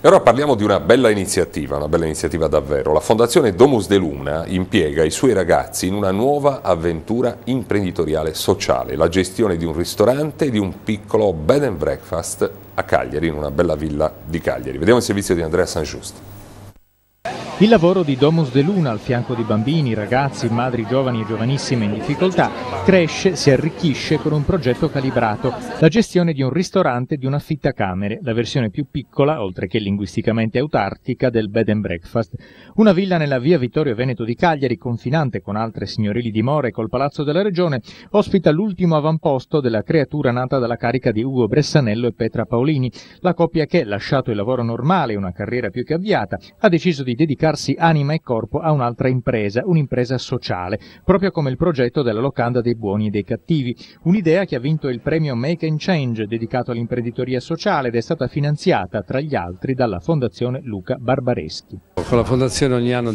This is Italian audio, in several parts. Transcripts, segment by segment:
E ora parliamo di una bella iniziativa davvero. La Fondazione Domus de Luna impiega i suoi ragazzi in una nuova avventura imprenditoriale sociale, la gestione di un ristorante e di un piccolo bed and breakfast a Cagliari, in una bella villa di Cagliari. Vediamo il servizio di Andrea Saint-Just. Il lavoro di Domus de Luna al fianco di bambini, ragazzi, madri giovani e giovanissime in difficoltà cresce, si arricchisce con un progetto calibrato, la gestione di un ristorante e di un'affittacamere, la versione più piccola, oltre che linguisticamente autarchica, del bed and breakfast. Una villa nella via Vittorio Veneto di Cagliari, confinante con altre signorili dimore e col Palazzo della Regione, ospita l'ultimo avamposto della creatura nata dalla carica di Ugo Bressanello e Petra Paolini, la coppia che, lasciato il lavoro normale e una carriera più che avviata, ha deciso di dedicarsi anima e corpo a un'altra impresa, un'impresa sociale, proprio come il progetto della locanda dei buoni e dei cattivi, un'idea che ha vinto il premio Make and Change dedicato all'imprenditoria sociale ed è stata finanziata, tra gli altri, dalla Fondazione Luca Barbareschi. Con la Fondazione ogni anno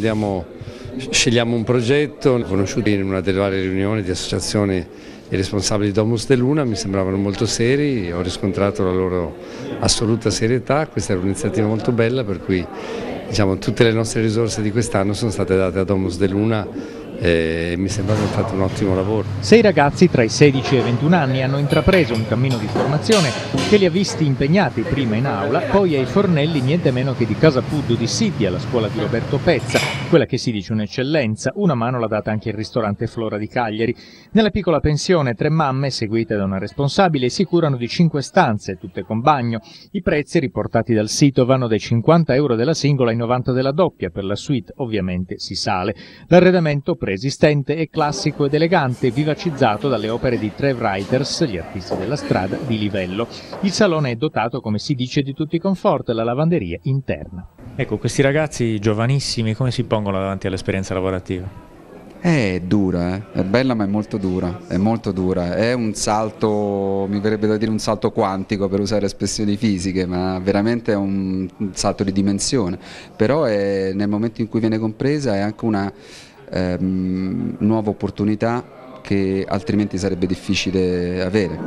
scegliamo un progetto, conosciuti in una delle varie riunioni di associazioni i responsabili di Domus de Luna, mi sembravano molto seri, ho riscontrato la loro assoluta serietà, questa era un'iniziativa molto bella per cui tutte le nostre risorse di quest'anno sono state date a Domus de Luna e mi sembra che abbiamo fatto un ottimo lavoro. 6 ragazzi tra i 16 e i 21 anni hanno intrapreso un cammino di formazione che li ha visti impegnati prima in aula, poi ai fornelli niente meno che di Casa Puddu di Siti, alla scuola di Roberto Pezza, quella che si dice un'eccellenza. Una mano l'ha data anche il ristorante Flora di Cagliari. Nella piccola pensione 3 mamme, seguite da una responsabile, si curano di 5 stanze, tutte con bagno. I prezzi riportati dal sito vanno dai 50 euro della singola ai 90 della doppia, per la suite ovviamente si sale. L'arredamento preesistente è classico ed elegante, vivacizzato dalle opere di Trev Writers, gli artisti della strada, di livello. Il salone è dotato, come si dice, di tutti i comfort e la lavanderia interna. Ecco, questi ragazzi giovanissimi come si pongono davanti all'esperienza lavorativa? È dura, è bella ma è molto dura, è un salto, mi verrebbe da dire un salto quantico per usare espressioni fisiche, ma veramente è un salto di dimensione, però nel momento in cui viene compresa è anche una nuova opportunità che altrimenti sarebbe difficile avere.